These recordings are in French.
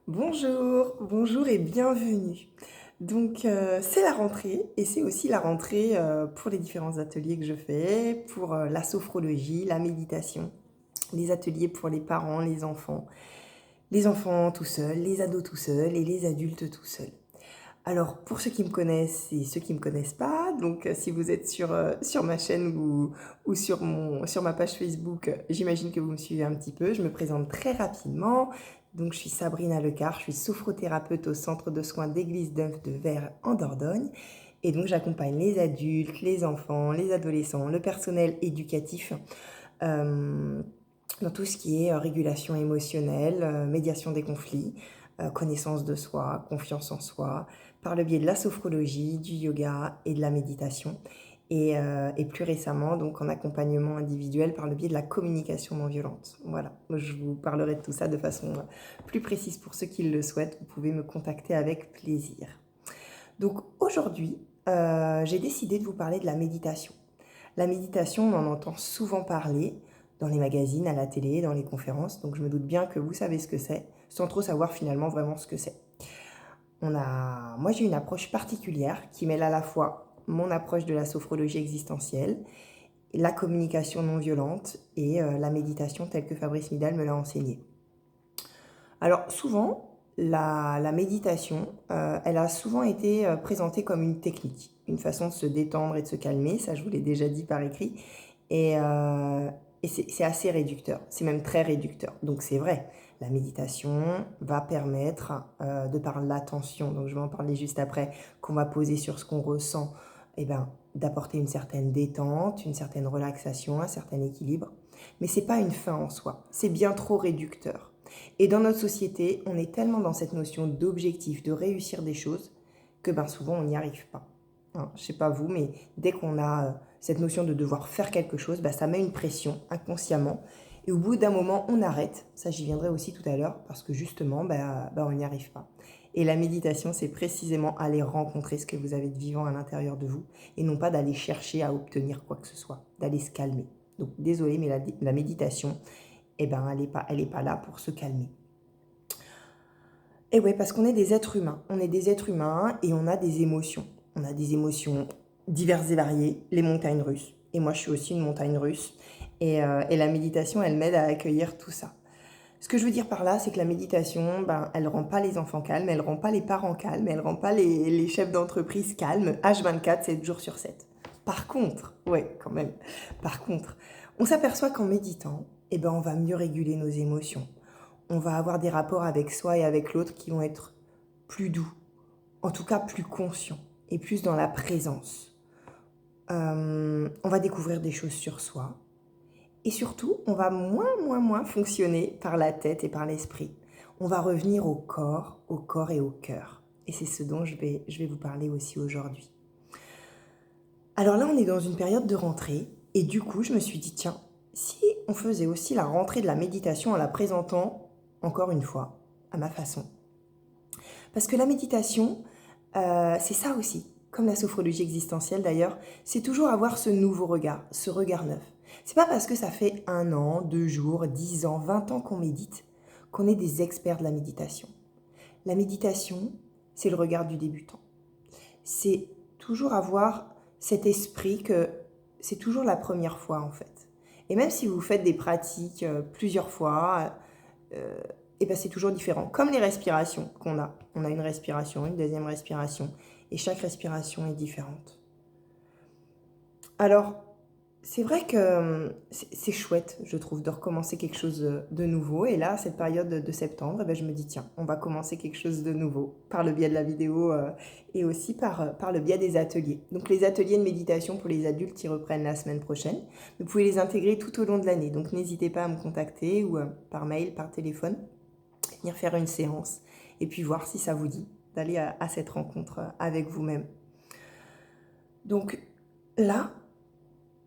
Bonjour et bienvenue. C'est la rentrée et c'est aussi la rentrée pour les différents ateliers que je fais, pour la sophrologie, la méditation, les ateliers pour les enfants tout seuls, les ados tout seuls et les adultes tout seuls. Alors, pour ceux qui me connaissent et ceux qui ne me connaissent pas, si vous êtes sur ma chaîne ou sur ma page Facebook, j'imagine que vous me suivez un petit peu. Je me présente très rapidement. Donc, je suis Sabrina Lecar, je suis sophrothérapeute au centre de soins d'Église d'Œuf de Verre en Dordogne. Et donc, j'accompagne les adultes, les enfants, les adolescents, le personnel éducatif euh, dans tout ce qui est régulation émotionnelle, médiation des conflits, connaissance de soi, confiance en soi, par le biais de la sophrologie, du yoga et de la méditation. Et plus récemment, donc en accompagnement individuel par le biais de la communication non violente. Voilà, je vous parlerai de tout ça de façon plus précise pour ceux qui le souhaitent. Vous pouvez me contacter avec plaisir. Donc aujourd'hui, j'ai décidé de vous parler de la méditation. La méditation, on en entend souvent parler dans les magazines, à la télé, dans les conférences, donc je me doute bien que vous savez ce que c'est, sans trop savoir finalement vraiment ce que c'est. Moi, j'ai une approche particulière qui mêle à la fois mon approche de la sophrologie existentielle, la communication non violente et la méditation telle que Fabrice Midal me l'a enseignée. Alors souvent, la méditation, elle a souvent été présentée comme une technique, une façon de se détendre et de se calmer, ça je vous l'ai déjà dit par écrit, et, euh, et c'est assez réducteur, c'est même très réducteur. Donc c'est vrai, la méditation va permettre, de par l'attention, donc je vais en parler juste après, qu'on va poser sur ce qu'on ressent, eh ben, d'apporter une certaine détente, une certaine relaxation, un certain équilibre. Mais c'est pas une fin en soi, c'est bien trop réducteur. Et dans notre société, on est tellement dans cette notion d'objectif, de réussir des choses, que ben souvent on n'y arrive pas. Hein, je sais pas vous, mais dès qu'on a cette notion de devoir faire quelque chose, bah, ça met une pression inconsciemment. Et au bout d'un moment, on arrête. Ça, j'y viendrai aussi tout à l'heure, parce que justement, on n'y arrive pas. Et la méditation, c'est précisément aller rencontrer ce que vous avez de vivant à l'intérieur de vous, et non pas d'aller chercher à obtenir quoi que ce soit, d'aller se calmer. Donc désolé, mais la méditation, eh ben, elle est pas là pour se calmer. Et ouais, parce qu'on est des êtres humains. On est des êtres humains et on a des émotions. On a des émotions diverses et variées, les montagnes russes. Et moi, je suis aussi une montagne russe. Et la méditation, elle m'aide à accueillir tout ça. Ce que je veux dire par là, c'est que la méditation, elle rend pas les enfants calmes, elle rend pas les parents calmes, elle rend pas les chefs d'entreprise calmes, H24, 7 jours sur 7. Par contre, ouais, quand même, par contre, on s'aperçoit qu'en méditant, eh ben, on va mieux réguler nos émotions. On va avoir des rapports avec soi et avec l'autre qui vont être plus doux, en tout cas plus conscients et plus dans la présence. On va découvrir des choses sur soi. Et surtout, on va moins fonctionner par la tête et par l'esprit. On va revenir au corps et au cœur. Et c'est ce dont je vais vous parler aussi aujourd'hui. Alors là, on est dans une période de rentrée. Et du coup, je me suis dit, tiens, si on faisait aussi la rentrée de la méditation en la présentant, encore une fois, à ma façon. Parce que la méditation, c'est ça aussi, comme la sophrologie existentielle d'ailleurs, c'est toujours avoir ce nouveau regard, ce regard neuf. C'est pas parce que ça fait 1 an, 2 jours, 10 ans, 20 ans qu'on médite qu'on est des experts de la méditation. La méditation, c'est le regard du débutant. C'est toujours avoir cet esprit que c'est toujours la première fois en fait. Et même si vous faites des pratiques plusieurs fois, et ben c'est toujours différent. Comme les respirations qu'on a. On a une respiration, une deuxième respiration, et chaque respiration est différente. Alors, c'est vrai que c'est chouette, je trouve, de recommencer quelque chose de nouveau. Et là, cette période de septembre, eh ben, je me dis, tiens, on va commencer quelque chose de nouveau par le biais de la vidéo et aussi par le biais des ateliers. Donc, les ateliers de méditation pour les adultes, ils reprennent la semaine prochaine. Vous pouvez les intégrer tout au long de l'année. Donc, n'hésitez pas à me contacter ou par mail, par téléphone, venir faire une séance et puis voir si ça vous dit d'aller à cette rencontre avec vous-même. Donc, là,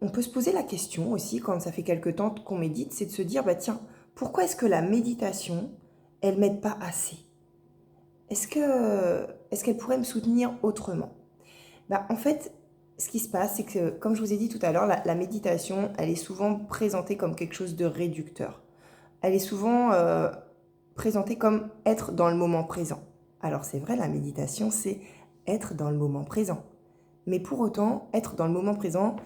on peut se poser la question aussi, quand ça fait quelque temps qu'on médite, c'est de se dire, bah tiens, pourquoi est-ce que la méditation, elle m'aide pas assez? Est-ce qu'elle pourrait me soutenir autrement? Bah, en fait, ce qui se passe, c'est que, comme je vous ai dit tout à l'heure, la méditation, elle est souvent présentée comme quelque chose de réducteur. Elle est souvent présenté comme être dans le moment présent. Alors c'est vrai, la méditation, c'est être dans le moment présent. Mais pour autant, être dans le moment présent,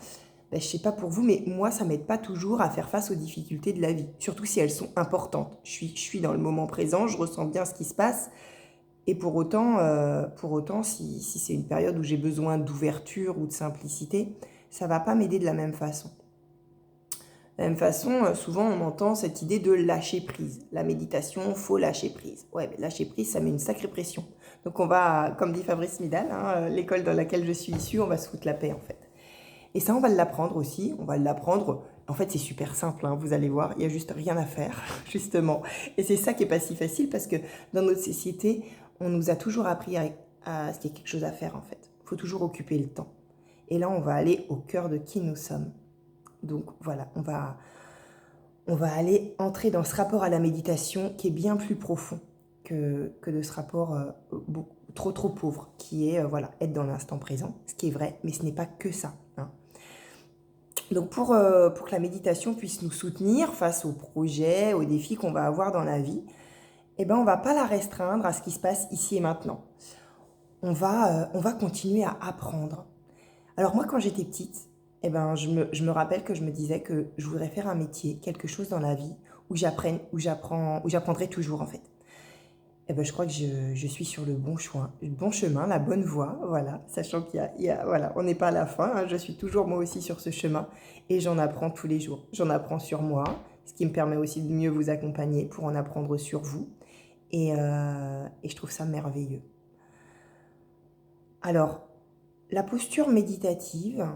je ne sais pas pour vous, mais moi, ça ne m'aide pas toujours à faire face aux difficultés de la vie, surtout si elles sont importantes. Je suis dans le moment présent, je ressens bien ce qui se passe, et pour autant, si c'est une période où j'ai besoin d'ouverture ou de simplicité, ça ne va pas m'aider de la même façon. De la même façon, souvent on entend cette idée de lâcher prise. La méditation, faut lâcher prise. Ouais, mais lâcher prise, ça met une sacrée pression. Donc on va, comme dit Fabrice Midal, l'école dans laquelle je suis issue, on va se foutre la paix en fait. Et ça, on va l'apprendre aussi. On va l'apprendre. En fait, c'est super simple, vous allez voir. Il n'y a juste rien à faire, justement. Et c'est ça qui n'est pas si facile parce que dans notre société, on nous a toujours appris à ce qu'il y a quelque chose à faire, en fait. Il faut toujours occuper le temps. Et là, on va aller au cœur de qui nous sommes. Donc, voilà, on va aller entrer dans ce rapport à la méditation qui est bien plus profond que de ce rapport trop pauvre, qui est, être dans l'instant présent, ce qui est vrai, mais ce n'est pas que ça. Donc pour que la méditation puisse nous soutenir face aux projets, aux défis qu'on va avoir dans la vie, on ne va pas la restreindre à ce qui se passe ici et maintenant. On va continuer à apprendre. Alors moi, quand j'étais petite, je me rappelle que je me disais que je voudrais faire un métier, quelque chose dans la vie où j'apprendrai toujours en fait. Je crois que je suis sur le bon chemin, la bonne voie, voilà, sachant voilà, on n'est pas à la fin, je suis toujours moi aussi sur ce chemin et j'en apprends tous les jours. J'en apprends sur moi, ce qui me permet aussi de mieux vous accompagner pour en apprendre sur vous et je trouve ça merveilleux. Alors, la posture méditative,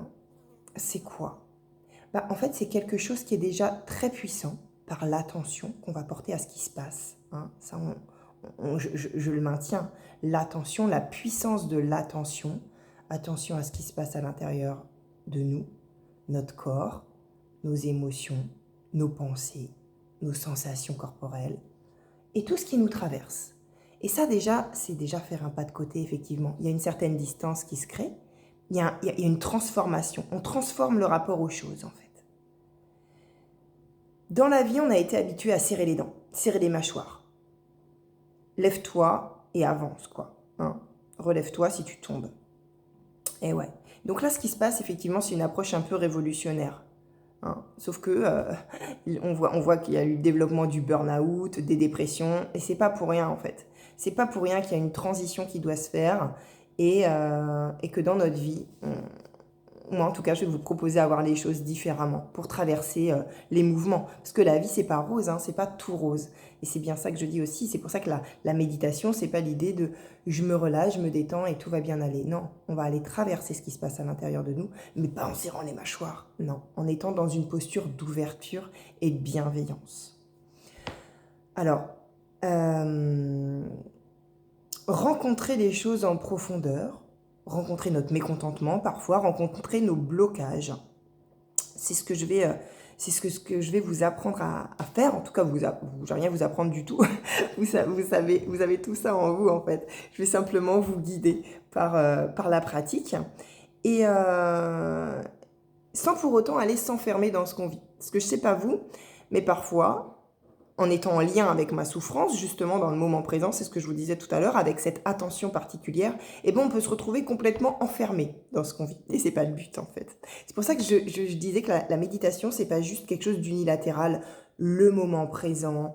c'est quoi ? En fait, c'est quelque chose qui est déjà très puissant par l'attention qu'on va porter à ce qui se passe. Ça, je le maintiens. L'attention, la puissance de l'attention, attention à ce qui se passe à l'intérieur de nous, notre corps, nos émotions, nos pensées, nos sensations corporelles et tout ce qui nous traverse. Et ça déjà, c'est déjà faire un pas de côté, effectivement. Il y a une certaine distance qui se crée, il y a une transformation. On transforme le rapport aux choses, en fait. Dans la vie, on a été habitué à serrer les dents, serrer les mâchoires. Lève-toi et avance, quoi. Relève-toi si tu tombes. Et ouais. Donc là, ce qui se passe, effectivement, c'est une approche un peu révolutionnaire. Sauf que on voit qu'il y a eu le développement du burn-out, des dépressions, et c'est pas pour rien, en fait. C'est pas pour rien qu'il y a une transition qui doit se faire et que dans notre vie, moi, en tout cas, je vais vous proposer d'avoir les choses différemment pour traverser les mouvements. Parce que la vie, c'est pas rose, c'est pas tout rose. Et c'est bien ça que je dis aussi. C'est pour ça que la méditation, c'est pas l'idée de je me relâche, je me détends et tout va bien aller. Non, on va aller traverser ce qui se passe à l'intérieur de nous, mais pas en serrant les mâchoires. Non, en étant dans une posture d'ouverture et de bienveillance. Alors, rencontrer les choses en profondeur, rencontrer notre mécontentement parfois, rencontrer nos blocages. C'est ce que je vais vous apprendre à faire. En tout cas, je vais rien vous apprendre du tout. vous avez tout ça en vous, en fait. Je vais simplement vous guider par la pratique. Et sans pour autant aller s'enfermer dans ce qu'on vit. Parce que je ne sais pas vous, mais parfois, en étant en lien avec ma souffrance, justement dans le moment présent, c'est ce que je vous disais tout à l'heure, avec cette attention particulière, on peut se retrouver complètement enfermé dans ce qu'on vit. Et c'est pas le but, en fait. C'est pour ça que je disais que la méditation, c'est pas juste quelque chose d'unilatéral, le moment présent,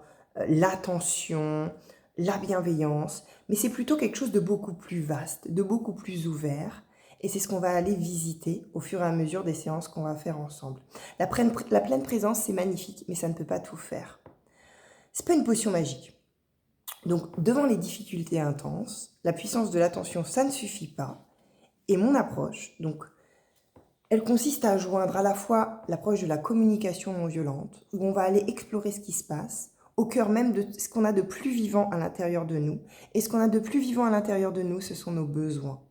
l'attention, la bienveillance, mais c'est plutôt quelque chose de beaucoup plus vaste, de beaucoup plus ouvert. Et c'est ce qu'on va aller visiter au fur et à mesure des séances qu'on va faire ensemble. La pleine présence, c'est magnifique, mais ça ne peut pas tout faire. C'est pas une potion magique. Donc, devant les difficultés intenses, la puissance de l'attention, ça ne suffit pas. Et mon approche, donc, elle consiste à joindre à la fois l'approche de la communication non violente, où on va aller explorer ce qui se passe, au cœur même de ce qu'on a de plus vivant à l'intérieur de nous. Et ce qu'on a de plus vivant à l'intérieur de nous, ce sont nos besoins.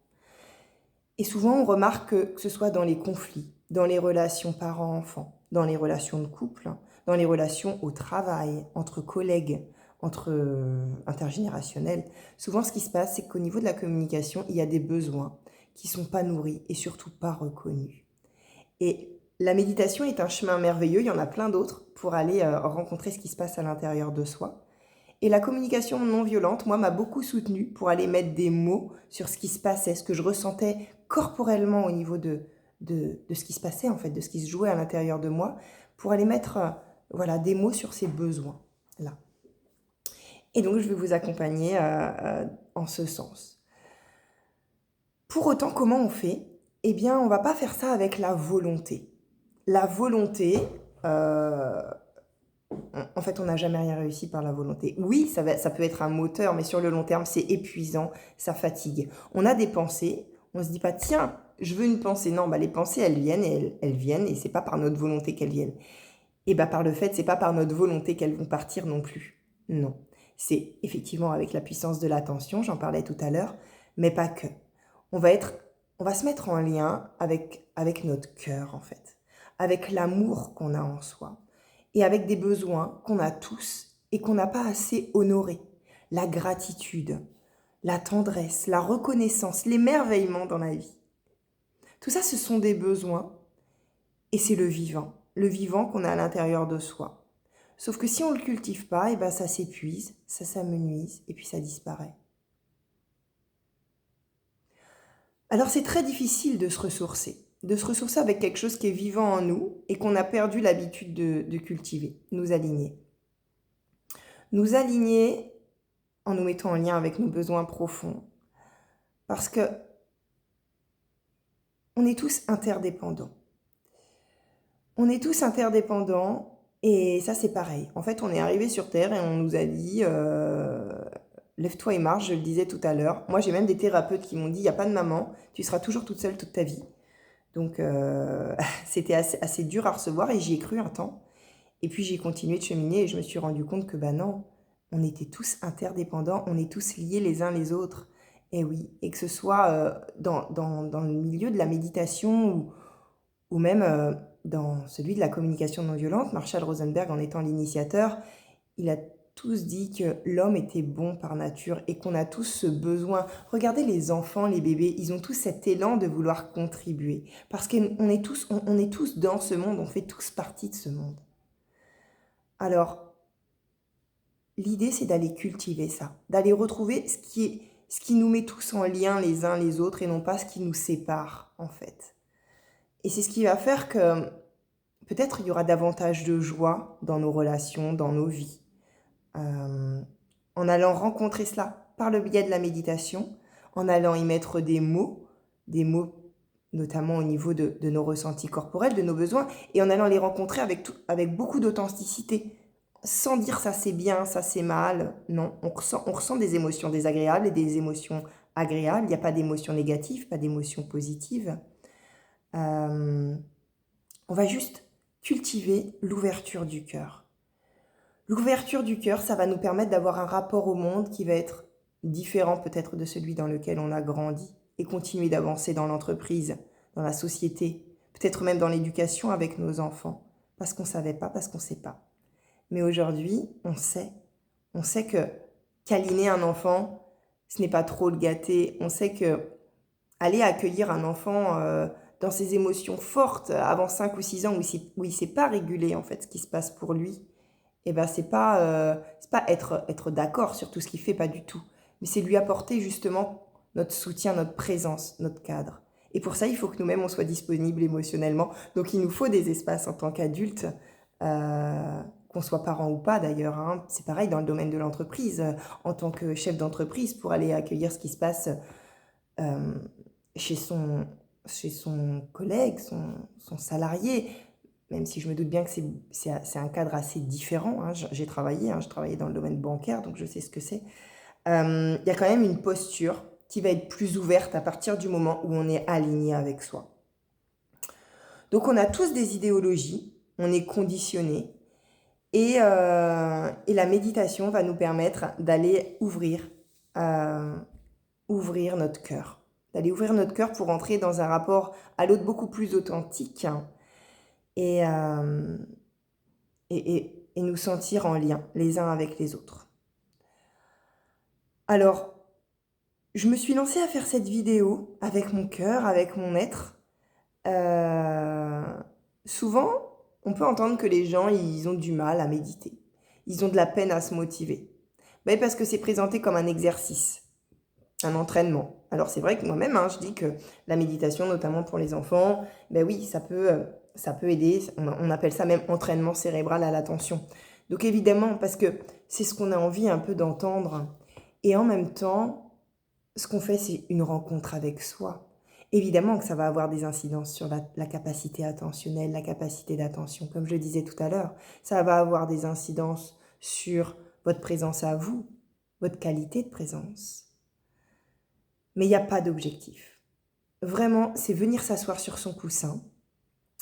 Et souvent, on remarque que ce soit dans les conflits, dans les relations parents-enfants, dans les relations de couple, dans les relations au travail, entre collègues, entre intergénérationnels. Souvent, ce qui se passe, c'est qu'au niveau de la communication, il y a des besoins qui ne sont pas nourris et surtout pas reconnus. Et la méditation est un chemin merveilleux, il y en a plein d'autres pour aller rencontrer ce qui se passe à l'intérieur de soi. Et la communication non violente, moi, m'a beaucoup soutenue pour aller mettre des mots sur ce qui se passait, ce que je ressentais corporellement au niveau de ce qui se passait, en fait, de ce qui se jouait à l'intérieur de moi, pour aller mettre voilà, des mots sur ces besoins-là. Et donc, je vais vous accompagner en ce sens. Pour autant, comment on fait? Eh bien, on ne va pas faire ça avec la volonté. La volonté, en fait, on n'a jamais rien réussi par la volonté. Oui, ça peut être un moteur, mais sur le long terme, c'est épuisant, ça fatigue. On a des pensées, on ne se dit pas, tiens, je veux une pensée. Non, bah, les pensées, elles viennent et elles viennent, et c'est pas par notre volonté qu'elles viennent. Et bah, par le fait, c'est pas par notre volonté qu'elles vont partir non plus. Non. C'est effectivement avec la puissance de l'attention, j'en parlais tout à l'heure, mais pas que. On va se mettre en lien avec notre cœur, en fait, avec l'amour qu'on a en soi et avec des besoins qu'on a tous et qu'on n'a pas assez honorés. La gratitude, la tendresse, la reconnaissance, l'émerveillement dans la vie. Tout ça, ce sont des besoins et c'est le vivant qu'on a à l'intérieur de soi. Sauf que si on ne le cultive pas, et ben ça s'épuise, ça s'amenuise et puis ça disparaît. Alors c'est très difficile de se ressourcer avec quelque chose qui est vivant en nous et qu'on a perdu l'habitude de cultiver, nous aligner. Nous aligner en nous mettant en lien avec nos besoins profonds. Parce que on est tous interdépendants. On est tous interdépendants et ça c'est pareil. En fait, on est arrivé sur Terre et on nous a dit lève-toi et marche, je le disais tout à l'heure. Moi, j'ai même des thérapeutes qui m'ont dit il n'y a pas de maman, tu seras toujours toute seule toute ta vie. Donc, c'était assez dur à recevoir et j'y ai cru un temps. Et puis, j'ai continué de cheminer et je me suis rendu compte que, non, on était tous interdépendants, on est tous liés les uns les autres. Et oui, et que ce soit dans le milieu de la méditation ou même dans celui de la communication non violente, Marshall Rosenberg, en étant l'initiateur, il a tous dit que l'homme était bon par nature et qu'on a tous ce besoin. Regardez les enfants, les bébés, ils ont tous cet élan de vouloir contribuer. Parce qu'on est on est tous dans ce monde, on fait tous partie de ce monde. Alors, l'idée, c'est d'aller cultiver ça, d'aller retrouver ce qui nous met tous en lien les uns les autres et non pas ce qui nous sépare, en fait. Et c'est ce qui va faire que peut-être il y aura davantage de joie dans nos relations, dans nos vies. En allant rencontrer cela par le biais de la méditation, en allant y mettre des mots notamment au niveau de nos ressentis corporels, de nos besoins, et en allant les rencontrer avec beaucoup d'authenticité, sans dire ça c'est bien, ça c'est mal. Non, on ressent des émotions désagréables et des émotions agréables. Il n'y a pas d'émotions négatives, pas d'émotions positives. On va juste cultiver l'ouverture du cœur. L'ouverture du cœur, ça va nous permettre d'avoir un rapport au monde qui va être différent peut-être de celui dans lequel on a grandi et continuer d'avancer dans l'entreprise, dans la société, peut-être même dans l'éducation avec nos enfants, parce qu'on ne savait pas, parce qu'on ne sait pas. Mais aujourd'hui, on sait. On sait que câliner un enfant, ce n'est pas trop le gâter. On sait que aller accueillir un enfant dans ses émotions fortes avant 5 ou 6 ans où il ne sait pas réguler en fait ce qui se passe pour lui, et ben c'est pas être d'accord sur tout ce qu'il fait, pas du tout. Mais c'est lui apporter justement notre soutien, notre présence, notre cadre. Et pour ça, il faut que nous-mêmes, on soit disponibles émotionnellement. Donc, il nous faut des espaces en tant qu'adultes, qu'on soit parent ou pas d'ailleurs. Hein. C'est pareil dans le domaine de l'entreprise. En tant que chef d'entreprise, pour aller accueillir ce qui se passe chez son collègue, son salarié, même si je me doute bien que c'est un cadre assez différent. Hein. Je travaillais dans le domaine bancaire, donc je sais ce que c'est. Y a quand même une posture qui va être plus ouverte à partir du moment où on est aligné avec soi. Donc on a tous des idéologies, on est conditionnés, et la méditation va nous permettre d'aller ouvrir notre cœur. D'aller ouvrir notre cœur pour entrer dans un rapport à l'autre beaucoup plus authentique, et nous sentir en lien les uns avec les autres. Alors, je me suis lancée à faire cette vidéo avec mon cœur, avec mon être. Souvent, on peut entendre que les gens, ils ont du mal à méditer. Ils ont de la peine à se motiver. Ben, parce que c'est présenté comme un exercice, un entraînement. Alors c'est vrai que moi-même, je dis que la méditation, notamment pour les enfants, ben oui, ça peut aider. On appelle ça même entraînement cérébral à l'attention. Donc évidemment, parce que c'est ce qu'on a envie un peu d'entendre. Et en même temps, ce qu'on fait, c'est une rencontre avec soi. Évidemment que ça va avoir des incidences sur la capacité attentionnelle, la capacité d'attention. Comme je le disais tout à l'heure, ça va avoir des incidences sur votre présence à vous, votre qualité de présence. Mais il n'y a pas d'objectif. Vraiment, c'est venir s'asseoir sur son coussin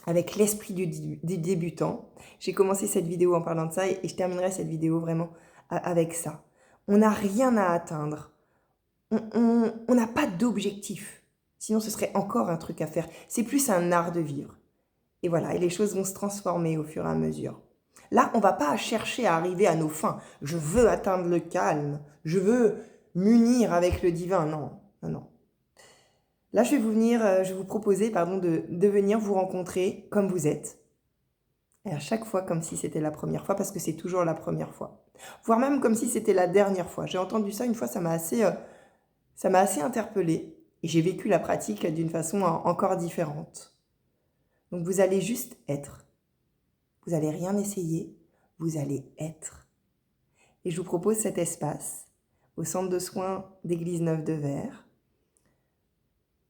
avec l'esprit du débutant. J'ai commencé cette vidéo en parlant de ça et je terminerai cette vidéo vraiment avec ça. On n'a rien à atteindre. On n'a pas d'objectif. Sinon, ce serait encore un truc à faire. C'est plus un art de vivre. Et voilà, et les choses vont se transformer au fur et à mesure. Là, on ne va pas chercher à arriver à nos fins. Je veux atteindre le calme. Je veux m'unir avec le divin. Non, non, non. Là, je vais vous proposer de venir vous rencontrer comme vous êtes. Et à chaque fois comme si c'était la première fois, parce que c'est toujours la première fois. Voire même comme si c'était la dernière fois. J'ai entendu ça une fois, ça m'a assez interpellée. Et j'ai vécu la pratique d'une façon encore différente. Donc vous allez juste être. Vous n'allez rien essayer, vous allez être. Et je vous propose cet espace au centre de soins d'Église Neuve de Vers.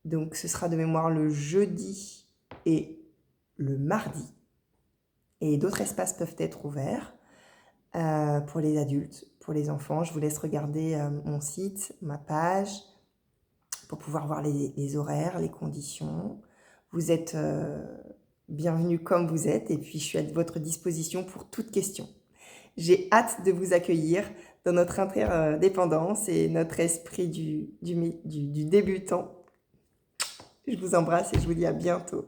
Donc ce sera de mémoire le jeudi et le mardi. Et d'autres espaces peuvent être ouverts pour les adultes, pour les enfants. Je vous laisse regarder mon site, ma page, pour pouvoir voir les horaires, les conditions. Vous êtes bienvenus comme vous êtes et puis je suis à votre disposition pour toute question. J'ai hâte de vous accueillir dans notre interdépendance et notre esprit du débutant. Je vous embrasse et je vous dis à bientôt.